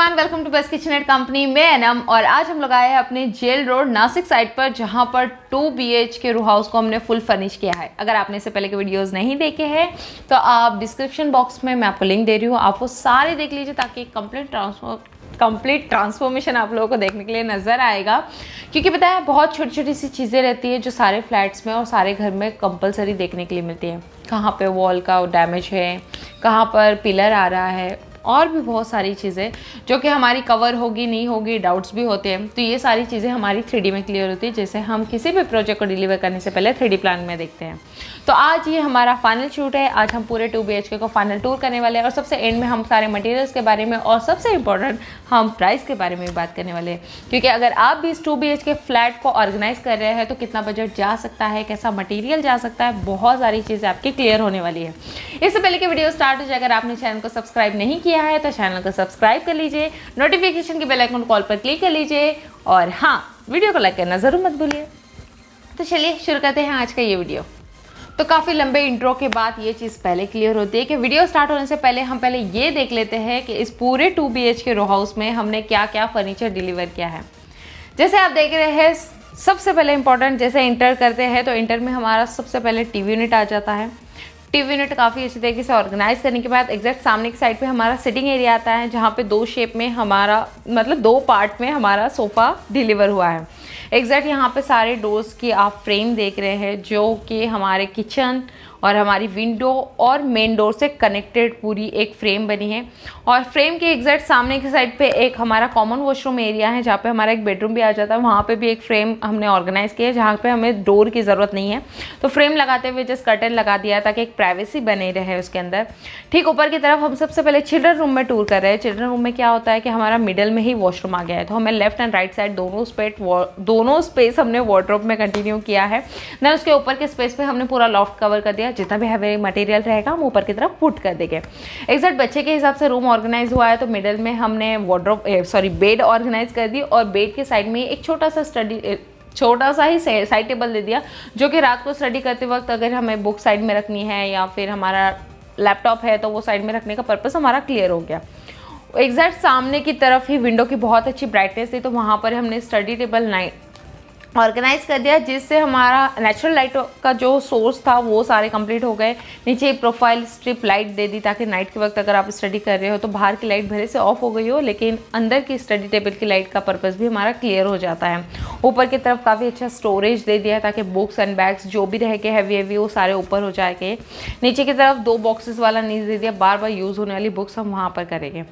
Everyone, welcome to best kitchen company में एनम। और आज हम लोग आए हैं अपने जेल रोड नासिक साइड पर, जहां पर 2 BHK रो हाउस को हमने फुल फर्निश किया है। अगर आपने इससे पहले के वीडियोस नहीं देखे हैं तो आप डिस्क्रिप्शन बॉक्स में मैं आपको लिंक दे रही हूँ, आप वो सारे देख लीजिए ताकि कंप्लीट ट्रांसफॉर्मेशन आप लोगों को देखने के लिए नज़र आएगा। क्योंकि पता है बहुत छोटी छोटी सी चीज़ें रहती है जो सारे फ्लैट्स में और सारे घर में कंपलसरी देखने के लिए मिलती है। कहाँ पे वॉल का डैमेज है, कहाँ पर पिलर आ रहा है, और भी बहुत सारी चीज़ें जो कि हमारी कवर होगी नहीं होगी, डाउट्स भी होते हैं। तो ये सारी चीज़ें हमारी 3D में क्लियर होती है, जैसे हम किसी भी प्रोजेक्ट को डिलीवर करने से पहले 3D प्लान में देखते हैं। तो आज ये हमारा फाइनल शूट है। आज हम पूरे 2 BHK को फाइनल टूर करने वाले हैं और सबसे एंड में हम सारे मटेरियल्स के बारे में और सबसे इंपॉर्टेंट हम प्राइस के बारे में भी बात करने वाले हैं। क्योंकि अगर आप भी इस 2 BHK फ्लैट को ऑर्गेनाइज कर रहे हैं तो कितना बजट जा सकता है, कैसा मटेरियल जा सकता है, बहुत सारी चीज़ें आपकी क्लियर होने वाली है। इससे पहले कि वीडियो स्टार्ट हो जाए, अगर आपने चैनल को सब्सक्राइब नहीं किया है तो चैनल को सब्सक्राइब कर लीजिए, नोटिफिकेशन की बेल आइकन कॉल पर क्लिक कर लीजिए और हाँ, वीडियो को लाइक करना ज़रूर मत भूलिए। तो चलिए शुरू करते हैं आज का ये वीडियो। तो काफ़ी लंबे इंट्रो के बाद ये चीज़ पहले क्लियर होती है कि वीडियो स्टार्ट होने से पहले हम पहले ये देख लेते हैं कि इस पूरे 2 BHK रो हाउस में हमने क्या क्या फर्नीचर डिलीवर किया है। जैसे आप देख रहे हैं, सबसे पहले इंपॉर्टेंट जैसे इंटर करते हैं तो इंटर में हमारा सबसे पहले टीवी यूनिट आ जाता है। टीवी यूनिट काफ़ी अच्छी तरीके से ऑर्गेनाइज करने के बाद एग्जैक्ट सामने की साइड पे हमारा सिटिंग एरिया आता है, जहाँ पे 2 शेप में हमारा मतलब 2 पार्ट में हमारा सोफ़ा डिलीवर हुआ है। एग्जैक्ट यहाँ पे सारे डोर्स की आप फ्रेम देख रहे हैं जो कि हमारे किचन और हमारी विंडो और मेन डोर से कनेक्टेड पूरी एक फ्रेम बनी है। और फ्रेम के एग्जैक्ट सामने की साइड पे एक हमारा कॉमन वॉशरूम एरिया है, जहाँ पे हमारा एक बेडरूम भी आ जाता है। वहाँ पे भी एक फ्रेम हमने ऑर्गेनाइज किया है जहाँ पे हमें डोर की ज़रूरत नहीं है, तो फ्रेम लगाते हुए जस्ट कर्टन लगा दिया ताकि एक प्राइवेसी बने रहे उसके अंदर। ठीक ऊपर की तरफ हम सबसे पहले चिल्ड्रन रूम में टूर कर रहे हैं। चिल्ड्रन रूम में क्या होता है कि हमारा मिडल में ही वॉशरूम आ गया है, तो हमें लेफ्ट एंड राइट साइड दोनों स्पेस हमने वार्डरोब में कंटिन्यू किया है। देन उसके ऊपर के स्पेस पे हमने पूरा लॉफ्ट कवर कर दिया, जितना भी हैवी मटेरियल रहेगा हम ऊपर की तरफ पुट कर देंगे। एग्जैक्ट बच्चे के हिसाब से रूम ऑर्गेनाइज हुआ है, तो मिडल में हमने बेड ऑर्गेनाइज कर दी और बेड के साइड में एक छोटा सा ही साइड टेबल दे दिया, जो कि रात को स्टडी करते वक्त अगर हमें बुक साइड में रखनी है या फिर हमारा लैपटॉप है तो वो साइड में रखने का पर्पस हमारा क्लियर हो गया। एग्जैक्ट सामने की तरफ ही विंडो की बहुत अच्छी ब्राइटनेस थी, तो वहाँ पर हमने स्टडी टेबल ऑर्गेनाइज कर दिया, जिससे हमारा नेचुरल लाइट का जो सोर्स था वो सारे कंप्लीट हो गए। नीचे प्रोफाइल स्ट्रिप लाइट दे दी ताकि नाइट के वक्त अगर आप स्टडी कर रहे हो तो बाहर की लाइट भले से ऑफ हो गई हो, लेकिन अंदर की स्टडी टेबल की लाइट का पर्पस भी हमारा क्लियर हो जाता है। ऊपर की तरफ काफ़ी अच्छा स्टोरेज दे दिया है ताकि बुक्स एंड बैग्स जो भी रह के हैवी वो सारे ऊपर हो जाएंगे। नीचे की तरफ 2 बॉक्सेस वाला नीचे दे दिया, बार बार यूज़ होने वाली बुक्स हम वहाँ पर करेंगे।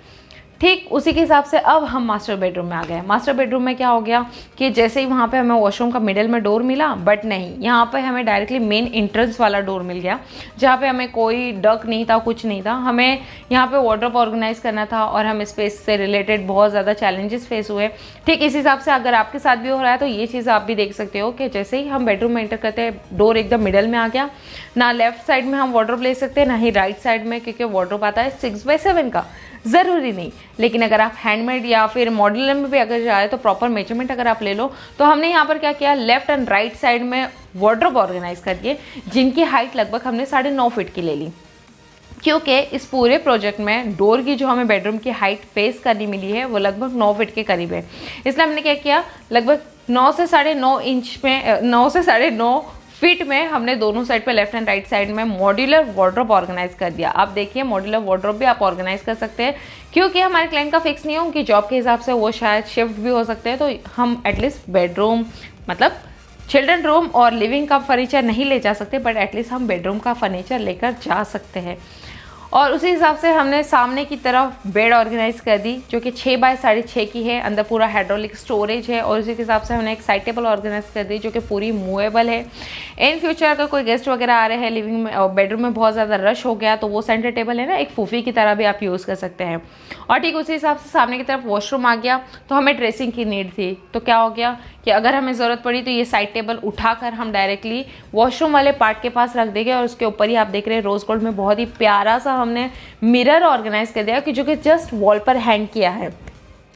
ठीक उसी के हिसाब से अब हम मास्टर बेडरूम में आ गए। मास्टर बेडरूम में क्या हो गया कि जैसे ही वहाँ पे हमें वॉशरूम का मिडल में डोर मिला, बट नहीं, यहाँ पे हमें डायरेक्टली मेन एंट्रेंस वाला डोर मिल गया, जहाँ पे हमें कोई डक नहीं था, कुछ नहीं था। हमें यहाँ पे वार्डरोब ऑर्गेनाइज करना था और हम स्पेस से रिलेटेड बहुत ज़्यादा चैलेंजेस फेस हुए। ठीक इस हिसाब से अगर आपके साथ भी हो रहा है तो ये चीज़ आप भी देख सकते हो कि जैसे ही हम बेडरूम में एंटर करते हैं डोर एकदम मिडल में आ गया। ना लेफ्ट साइड में हम वार्डरोब ले सकते हैं, ना ही राइट साइड में, क्योंकि वार्डरोब आता है 6x7 का, ज़रूरी नहीं। लेकिन अगर आप हैंडमेड या फिर मॉड्यूलर में भी अगर जाए तो प्रॉपर मेजरमेंट अगर आप ले लो, तो हमने यहाँ पर क्या किया, लेफ्ट एंड राइट साइड में वार्डरोब ऑर्गेनाइज कर दिए, जिनकी हाइट लगभग हमने 9.5 फीट की ले ली। क्योंकि इस पूरे प्रोजेक्ट में डोर की जो हमें बेडरूम की हाइट फेस करनी मिली है वो लगभग 9 फीट के करीब है। इसलिए हमने क्या किया, लगभग 9 से 9.5 इंच में 9 से 9.5 फीट में हमने दोनों साइड पे लेफ्ट एंड राइट साइड में मॉड्यूलर वार्डरोब ऑर्गेनाइज कर दिया। आप देखिए मॉड्यूलर वार्डरोब भी आप ऑर्गेनाइज कर सकते हैं, क्योंकि हमारे क्लाइंट का फिक्स नहीं है, उनकी जॉब के हिसाब से वो शायद शिफ्ट भी हो सकते हैं। तो हम एटलीस्ट बेडरूम मतलब चिल्ड्रन रूम और लिविंग का फर्नीचर नहीं ले जा सकते, बट एटलीस्ट हम बेडरूम का फर्नीचर लेकर जा सकते हैं। और उसी हिसाब से हमने सामने की तरफ बेड ऑर्गेनाइज कर दी, जो कि 6x6.5 की है। अंदर पूरा हाइड्रोलिक स्टोरेज है और उसी के हिसाब से हमने एक साइड टेबल ऑर्गेनाइज कर दी जो कि पूरी मूवेबल है। इन फ्यूचर अगर कोई गेस्ट वगैरह आ रहे हैं, लिविंग में और बेडरूम में बहुत ज़्यादा रश हो गया, तो वो सेंटर टेबल है ना, एक फूफी की तरह भी आप यूज़ कर सकते हैं। और ठीक उसी हिसाब से सामने की तरफ वॉशरूम आ गया, तो हमें ड्रेसिंग की नीड थी, तो क्या हो गया कि अगर हमें ज़रूरत पड़ी तो ये साइड टेबल उठाकर हम डायरेक्टली वॉशरूम वाले पार्ट के पास रख देंगे। और उसके ऊपर ही आप देख रहे हैं रोज़ गोल्ड में बहुत ही प्यारा सा हमने मिरर ऑर्गेनाइज कर दिया, कि जो कि जस्ट वॉल पर हैंग किया है।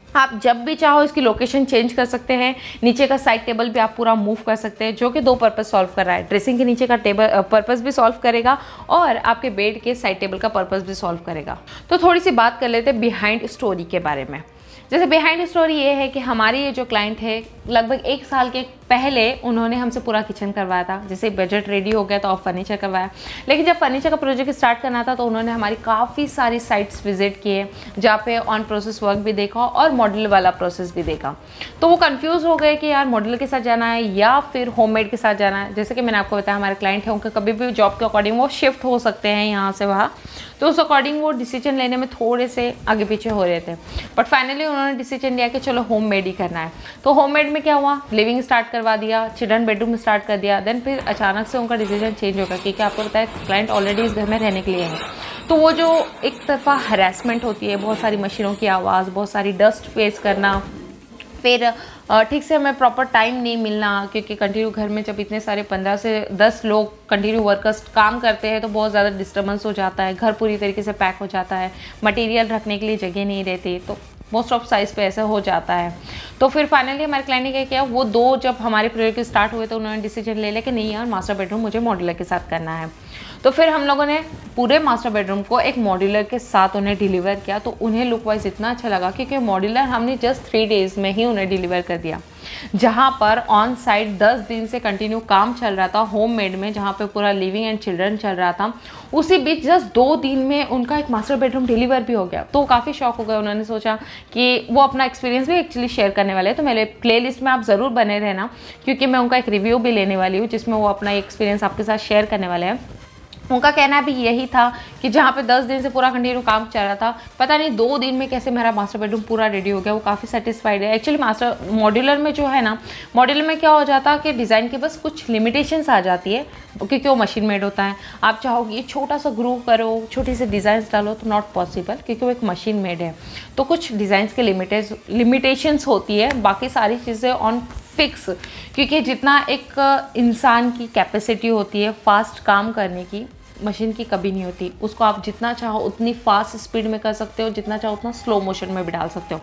आप जब भी चाहो इसकी लोकेशन चेंज कर सकते हैं। नीचे का साइड टेबल भी आप पूरा मूव कर सकते हैं, जो कि 2 पर्पस सॉल्व कर रहा है। ड्रेसिंग के नीचे का टेबल पर्पस भी सॉल्व करेगा और आपके बेड के साइड टेबल का पर्पस भी सॉल्व करेगा। तो थोड़ी सी बात कर लेते हैं बिहाइंड स्टोरी के बारे में। जैसे बिहाइंड स्टोरी ये है कि हमारी ये जो क्लाइंट है लगभग 1 साल के पहले उन्होंने हमसे पूरा किचन करवाया था। जैसे बजट रेडी हो गया तो अब फर्नीचर करवाया, लेकिन जब फर्नीचर का प्रोजेक्ट स्टार्ट करना था तो उन्होंने हमारी काफ़ी सारी साइट्स विजिट किए, जहाँ पे ऑन प्रोसेस वर्क भी देखा और मॉड्यूलर वाला प्रोसेस भी देखा। तो वो कंफ्यूज हो गए कि यार मॉड्यूलर के साथ जाना है या फिर होममेड के साथ जाना है। जैसे कि मैंने आपको बताया हमारे क्लाइंट है, उनका कभी भी जॉब के अकॉर्डिंग वो शिफ्ट हो सकते हैं यहाँ से वहाँ, तो उस अकॉर्डिंग वो डिसीजन लेने में थोड़े से आगे पीछे हो रहे थे। बट फाइनली उन्होंने डिसीजन लिया कि चलो होममेड ही करना है। तो होममेड में क्या हुआ, लिविंग स्टार्ट करवा दिया, चिल्ड्रन बेडरूम स्टार्ट कर दिया। देन फिर अचानक से उनका डिसीजन चेंज हो गया, क्योंकि आपको पता है क्लाइंट ऑलरेडी इस घर में रहने के लिए है। तो वो जो एक तरफा हरासमेंट होती है, बहुत सारी मशीनों की आवाज़, बहुत सारी डस्ट फेस करना, फिर ठीक से हमें प्रॉपर टाइम नहीं मिलना, क्योंकि कंटिन्यू घर में जब इतने सारे 15 से 10 लोग कंटिन्यू वर्कर्स काम करते हैं तो बहुत ज़्यादा डिस्टर्बेंस हो जाता है, घर पूरी तरीके से पैक हो जाता है, मटेरियल रखने के लिए जगह नहीं रहती, तो मोस्ट ऑफ साइज पे ऐसा हो जाता है। तो फिर फाइनली हमारे क्लाइंट ने क्या किया, वो 2 जब हमारे प्रोजेक्ट स्टार्ट हुए तो उन्होंने डिसीजन ले लिया कि नहीं यार मास्टर बेडरूम मुझे मॉड्यूलर के साथ करना है। तो फिर हम लोगों ने पूरे मास्टर बेडरूम को एक मॉड्यूलर के साथ उन्हें डिलीवर किया। तो उन्हें लुक वाइज इतना अच्छा लगा, क्योंकि मॉड्यूलर हमने जस्ट 3 डेज़ में ही उन्हें डिलीवर कर दिया, जहाँ पर ऑन साइट 10 दिन से कंटिन्यू काम चल रहा था होममेड में, जहाँ पे पूरा लिविंग एंड चिल्ड्रन चल रहा था। उसी बीच जस्ट 2 दिन में उनका एक मास्टर बेडरूम डिलीवर भी हो गया। तो काफ़ी शॉक हो गए, उन्होंने सोचा कि वो अपना एक्सपीरियंस भी एक्चुअली शेयर करने वाले हैं। तो मेरे प्लेलिस्ट में आप ज़रूर बने रहना, क्योंकि मैं उनका एक रिव्यू भी लेने वाली हूँ जिसमें वो अपना एक्सपीरियंस आपके साथ शेयर करने वाले हैं। उनका कहना भी यही था कि जहाँ पे 10 दिन से पूरा कंटिन्यू काम चल रहा था, पता नहीं 2 दिन में कैसे मेरा मास्टर बेडरूम पूरा रेडी हो गया। वो काफ़ी सेटिस्फाइड है। एक्चुअली मास्टर मॉड्यूलर में जो है ना, मॉड्यूलर में क्या हो जाता है कि डिज़ाइन की बस कुछ लिमिटेशंस आ जाती है, क्योंकि वो मशीन मेड होता है। आप चाहोगे छोटा सा ग्रूव करो, छोटी सी डिज़ाइन डालो, तो नॉट पॉसिबल, क्योंकि वो एक मशीन मेड है। तो कुछ डिज़ाइंस के लिमिटेशंस होती है, बाकी सारी चीज़ें ऑन फिक्स, क्योंकि जितना एक इंसान की कैपेसिटी होती है फास्ट काम करने की, मशीन की कभी नहीं होती। उसको आप जितना चाहो उतनी फास्ट स्पीड में कर सकते हो, जितना चाहो उतना स्लो मोशन में भी डाल सकते हो।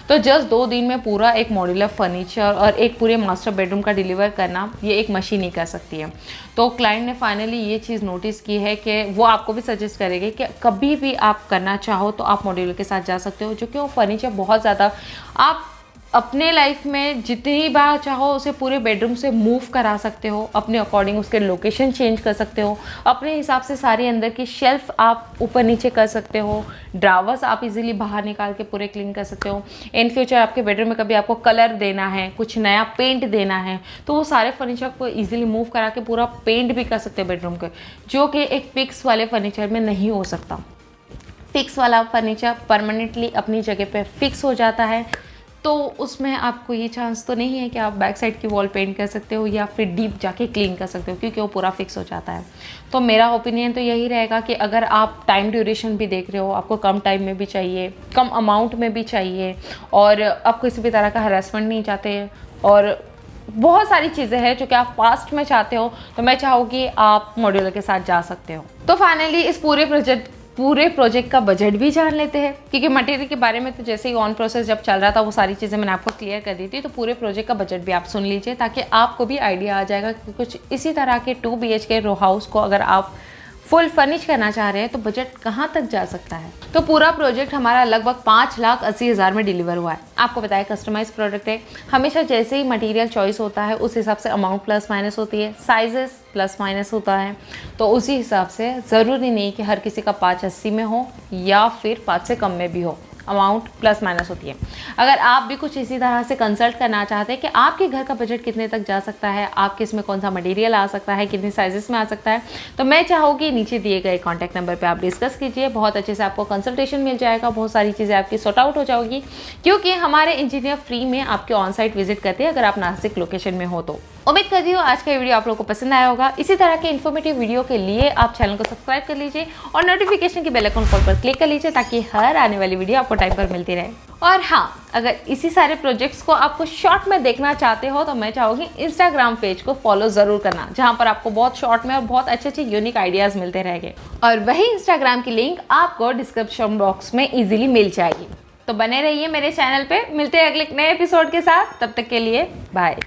तो जस्ट 2 दिन में पूरा एक मॉड्यूलर फर्नीचर और एक पूरे मास्टर बेडरूम का डिलीवर करना, ये एक मशीन ही कर सकती है। तो क्लाइंट ने फाइनली ये चीज़ नोटिस की है कि वो आपको भी सजेस्ट करेंगे कि कभी भी आप करना चाहो तो आप मॉड्यूलर के साथ जा सकते हो, जो कि वो फर्नीचर बहुत ज़्यादा आप अपने लाइफ में जितनी बार चाहो उसे पूरे बेडरूम से मूव करा सकते हो, अपने अकॉर्डिंग उसके लोकेशन चेंज कर सकते हो, अपने हिसाब से सारी अंदर की शेल्फ आप ऊपर नीचे कर सकते हो, ड्रावर्स आप इजीली बाहर निकाल के पूरे क्लीन कर सकते हो। इन फ्यूचर आपके बेडरूम में कभी आपको कलर देना है, कुछ नया पेंट देना है, तो वो सारे फर्नीचर को इजीली मूव करा के पूरा पेंट भी कर सकते हो बेडरूम के, जो कि एक फिक्स वाले फर्नीचर में नहीं हो सकता। फिक्स वाला फर्नीचर परमानेंटली अपनी जगह पे फिक्स हो जाता है, तो उसमें आपको ये चांस तो नहीं है कि आप बैक साइड की वॉल पेंट कर सकते हो या फिर डीप जाके क्लीन कर सकते हो, क्योंकि वो पूरा फिक्स हो जाता है। तो मेरा ओपिनियन तो यही रहेगा कि अगर आप टाइम ड्यूरेशन भी देख रहे हो, आपको कम टाइम में भी चाहिए, कम अमाउंट में भी चाहिए, और आप किसी भी तरह का हरासमेंट नहीं चाहते, और बहुत सारी चीज़ें हैं जो कि आप फास्ट में चाहते हो, तो मैं चाहूँगी आप मॉड्यूलर के साथ जा सकते हो। तो फाइनली इस पूरे प्रोजेक्ट का बजट भी जान लेते हैं, क्योंकि मटेरियल के बारे में तो जैसे ही ऑन प्रोसेस जब चल रहा था वो सारी चीज़ें मैंने आपको क्लियर कर दी थी। तो पूरे प्रोजेक्ट का बजट भी आप सुन लीजिए, ताकि आपको भी आइडिया आ जाएगा कि कुछ इसी तरह के 2 BHK रो हाउस को अगर आप फुल फर्निश करना चाह रहे हैं तो बजट कहाँ तक जा सकता है। तो पूरा प्रोजेक्ट हमारा लगभग 5,80,000 में डिलीवर हुआ है। आपको बताया कस्टमाइज प्रोडक्ट है, हमेशा जैसे ही मटेरियल चॉइस होता है उस हिसाब से अमाउंट प्लस माइनस होती है, साइजेस प्लस माइनस होता है। तो उसी हिसाब से ज़रूरी नहीं कि हर किसी का 580 में हो या फिर 5 से कम में भी हो, अमाउंट प्लस माइनस होती है। अगर आप भी कुछ इसी तरह से कंसल्ट करना चाहते हैं कि आपके घर का बजट कितने तक जा सकता है, आपके इसमें कौन सा मटेरियल आ सकता है, कितने साइजेस में आ सकता है, तो मैं चाहूँगी नीचे दिए गए कॉन्टैक्ट नंबर पे आप डिस्कस कीजिए। बहुत अच्छे से आपको कंसल्टेशन मिल जाएगा, बहुत सारी चीज़ें आपकी सॉर्ट आउट हो जाएगी, क्योंकि हमारे इंजीनियर फ्री में आपके ऑन साइट विजिट करते हैं अगर आप नासिक लोकेशन में हो। तो उम्मीद करती हूँ आज का वीडियो आप लोगों को पसंद आया होगा। इसी तरह के इन्फॉर्मेटिव वीडियो के लिए आप चैनल को सब्सक्राइब कर लीजिए और नोटिफिकेशन के बेल आइकन कॉल पर क्लिक कर लीजिए, ताकि हर आने वाली वीडियो आपको टाइम पर मिलती रहे। और हाँ, अगर इसी सारे प्रोजेक्ट्स को आपको शॉर्ट में देखना चाहते हो तो मैं चाहूँगी इंस्टाग्राम पेज को फॉलो ज़रूर करना, जहाँ पर आपको बहुत शॉर्ट में और बहुत अच्छे यूनिक आइडियाज़ मिलते रहेंगे, और वही इंस्टाग्राम की लिंक आपको डिस्क्रिप्शन बॉक्स में ईजिली मिल जाएगी। तो बने रहिए मेरे चैनल पे, मिलते हैं अगले नए एपिसोड के साथ, तब तक के लिए बाय।